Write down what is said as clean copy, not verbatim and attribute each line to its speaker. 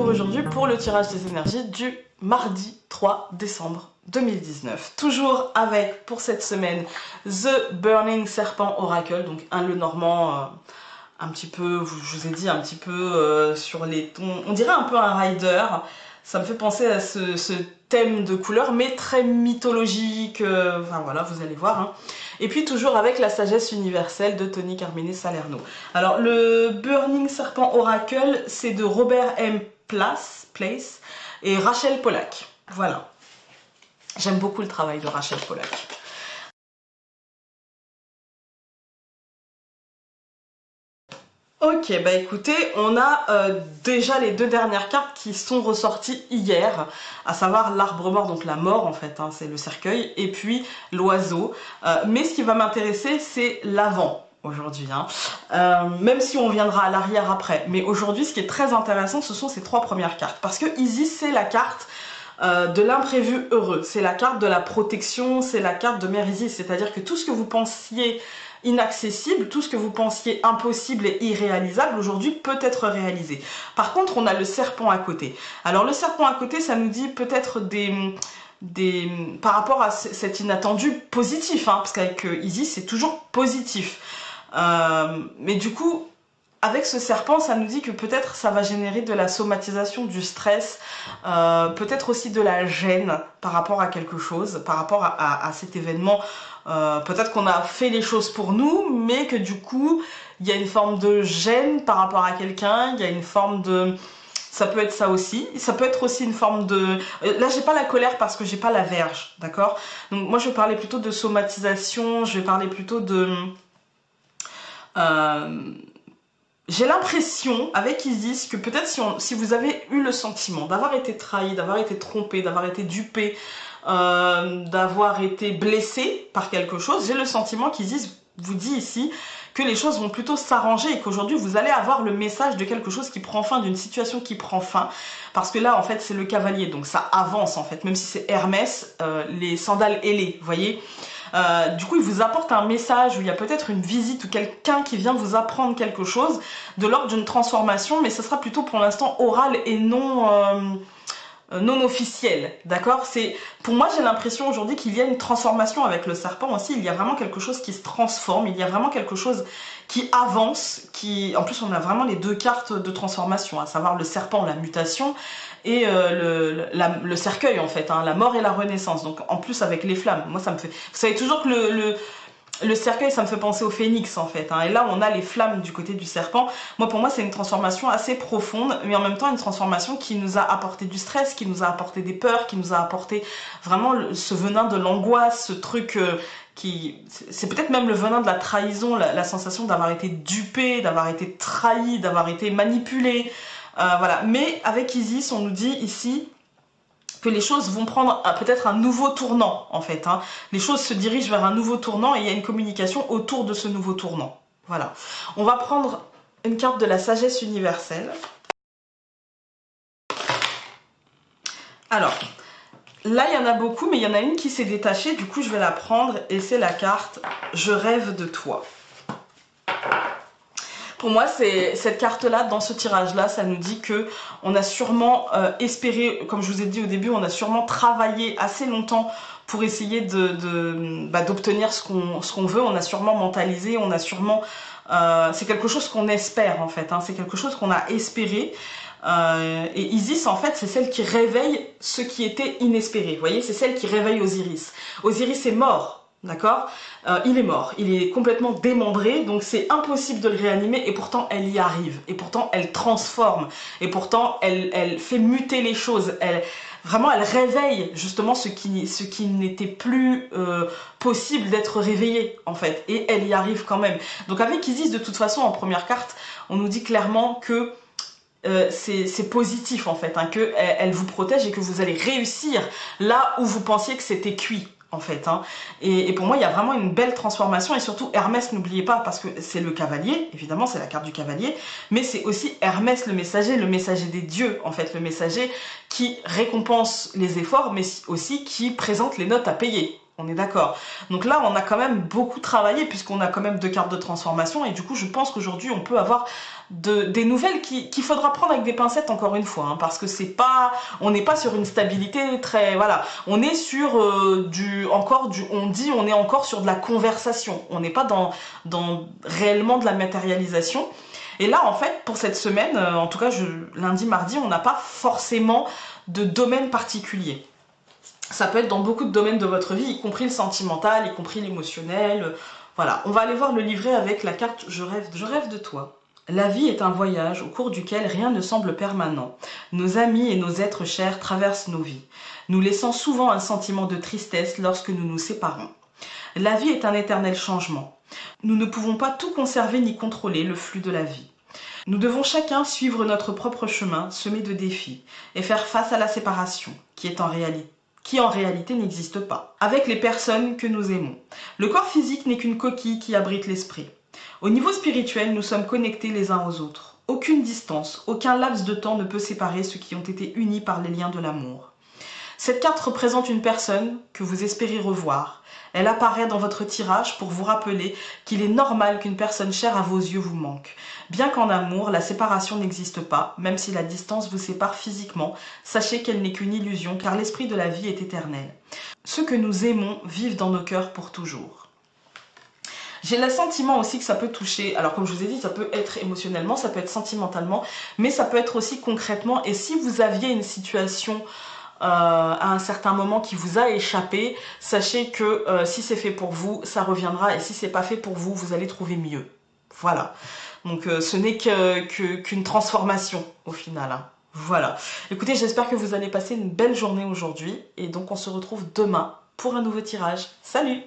Speaker 1: aujourd'hui pour le tirage des énergies du mardi 3 décembre 2019. Toujours avec, pour cette semaine, The Burning Serpent Oracle, donc un Lenormand un petit peu, je vous ai dit, un petit peu sur les tons, on dirait un peu un rider. Ça me fait penser à ce thème de couleur, mais très mythologique, enfin voilà, vous allez voir. Hein. Et puis toujours avec la sagesse universelle de Tony Carmine Salerno. Alors le Burning Serpent Oracle, c'est de Robert M. Place et Rachel Pollack. Voilà. J'aime beaucoup le travail de Rachel Pollack. Ok, bah écoutez, on a déjà les deux dernières cartes qui sont ressorties hier, à savoir l'arbre mort, donc la mort en fait, hein, c'est le cercueil, et puis l'oiseau. Mais ce qui va m'intéresser, c'est l'avant aujourd'hui, hein. Même si on viendra à l'arrière après. Mais aujourd'hui, ce qui est très intéressant, ce sont ces trois premières cartes. Parce que Isis, c'est la carte de l'imprévu heureux, c'est la carte de la protection, c'est la carte de Mère Isis, c'est-à-dire que tout ce que vous pensiez inaccessible, tout ce que vous pensiez impossible et irréalisable aujourd'hui peut être réalisé. Par contre, on a le serpent à côté. Alors le serpent à côté, ça nous dit peut-être par rapport à cet inattendu positif, hein, parce qu'avec Isis, c'est toujours positif. Mais du coup, avec ce serpent, ça nous dit que peut-être ça va générer de la somatisation, du stress, peut-être aussi de la gêne par rapport à quelque chose, par rapport à cet événement. Peut-être qu'on a fait les choses pour nous, mais que du coup, il y a une forme de gêne par rapport à quelqu'un, il y a une forme de... Ça peut être ça aussi. Ça peut être aussi une forme de... Là, j'ai pas la colère parce que j'ai pas la verge, d'accord? Donc moi, je vais parler plutôt de somatisation, je vais parler plutôt de... J'ai l'impression, avec Isis, que peut-être si vous avez eu le sentiment d'avoir été trahi, d'avoir été trompé, d'avoir été dupé, d'avoir été blessé par quelque chose, j'ai le sentiment qu'Isis vous dit ici que les choses vont plutôt s'arranger et qu'aujourd'hui vous allez avoir le message de quelque chose qui prend fin, d'une situation qui prend fin, parce que là en fait c'est le cavalier, donc ça avance en fait, même si c'est Hermès, les sandales ailées, vous voyez. Du coup, il vous apporte un message où il y a peut-être une visite ou quelqu'un qui vient vous apprendre quelque chose de l'ordre d'une transformation, mais ce sera plutôt pour l'instant oral et non officiel, d'accord? Pour moi, j'ai l'impression aujourd'hui qu'il y a une transformation avec le serpent aussi, il y a vraiment quelque chose qui se transforme, il y a vraiment quelque chose qui avance, en plus on a vraiment les deux cartes de transformation, à savoir le serpent, la mutation, et le cercueil en fait, hein, la mort et la renaissance, donc en plus avec les flammes, moi ça me fait... Vous savez toujours que le cercueil, ça me fait penser au phénix en fait, hein. Et là on a les flammes du côté du serpent. Pour moi c'est une transformation assez profonde, mais en même temps une transformation qui nous a apporté du stress, qui nous a apporté des peurs, qui nous a apporté vraiment ce venin de l'angoisse, ce truc c'est peut-être même le venin de la trahison, la sensation d'avoir été dupé, d'avoir été trahi, d'avoir été manipulé, voilà. Mais avec Isis, on nous dit ici que les choses vont prendre peut-être un nouveau tournant en fait, hein. Les choses se dirigent vers un nouveau tournant et il y a une communication autour de ce nouveau tournant. Voilà. On va prendre une carte de la sagesse universelle. Alors, là il y en a beaucoup, mais il y en a une qui s'est détachée, du coup je vais la prendre et c'est la carte « Je rêve de toi ». Pour moi, cette carte-là, dans ce tirage-là, ça nous dit que on a sûrement espéré, comme je vous ai dit au début, on a sûrement travaillé assez longtemps pour essayer d'obtenir ce qu'on veut. On a sûrement mentalisé, on a sûrement... c'est quelque chose qu'on espère, en fait, hein, c'est quelque chose qu'on a espéré. Et Isis, en fait, c'est celle qui réveille ce qui était inespéré. Vous voyez, c'est celle qui réveille Osiris. Osiris est mort. D'accord, il est mort, il est complètement démembré, donc c'est impossible de le réanimer et pourtant elle y arrive, et pourtant elle transforme, et pourtant elle fait muter les choses, vraiment elle réveille justement ce qui n'était plus possible d'être réveillé en fait, et elle y arrive quand même. Donc avec Isis, de toute façon, en première carte, on nous dit clairement que c'est positif en fait, hein, qu'elle vous protège et que vous allez réussir là où vous pensiez que c'était cuit. En fait, hein. Et pour moi il y a vraiment une belle transformation, et surtout Hermès, n'oubliez pas, parce que c'est le cavalier, évidemment c'est la carte du cavalier, mais c'est aussi Hermès le messager des dieux en fait, le messager qui récompense les efforts mais aussi qui présente les notes à payer. On est d'accord. Donc là, on a quand même beaucoup travaillé puisqu'on a quand même 2 cartes de transformation et du coup, je pense qu'aujourd'hui, on peut avoir des nouvelles qu'il faudra prendre avec des pincettes encore une fois, hein, parce que c'est pas, on n'est pas sur une stabilité très, voilà, on est sur on est encore sur de la conversation. On n'est pas dans réellement de la matérialisation. Et là, en fait, pour cette semaine, en tout cas, lundi, mardi, on n'a pas forcément de domaine particulier. Ça peut être dans beaucoup de domaines de votre vie, y compris le sentimental, y compris l'émotionnel. Voilà, on va aller voir le livret avec la carte je rêve de toi. La vie est un voyage au cours duquel rien ne semble permanent. Nos amis et nos êtres chers traversent nos vies, nous laissant souvent un sentiment de tristesse lorsque nous nous séparons. La vie est un éternel changement. Nous ne pouvons pas tout conserver ni contrôler le flux de la vie. Nous devons chacun suivre notre propre chemin, semé de défis, et faire face à la séparation, qui en réalité n'existe pas, avec les personnes que nous aimons. Le corps physique n'est qu'une coquille qui abrite l'esprit. Au niveau spirituel, nous sommes connectés les uns aux autres. Aucune distance, aucun laps de temps ne peut séparer ceux qui ont été unis par les liens de l'amour. Cette carte représente une personne que vous espérez revoir. Elle apparaît dans votre tirage pour vous rappeler qu'il est normal qu'une personne chère à vos yeux vous manque. Bien qu'en amour, la séparation n'existe pas, même si la distance vous sépare physiquement, sachez qu'elle n'est qu'une illusion car l'esprit de la vie est éternel. Ceux que nous aimons vivent dans nos cœurs pour toujours. J'ai le sentiment aussi que ça peut toucher, alors comme je vous ai dit, ça peut être émotionnellement, ça peut être sentimentalement, mais ça peut être aussi concrètement. Et si vous aviez une situation à un certain moment qui vous a échappé, sachez que si c'est fait pour vous, ça reviendra, et si c'est pas fait pour vous, vous allez trouver mieux. Voilà. Donc ce n'est qu'une transformation au final, hein. Voilà. Écoutez, j'espère que vous allez passer une belle journée aujourd'hui, et donc on se retrouve demain pour un nouveau tirage. Salut!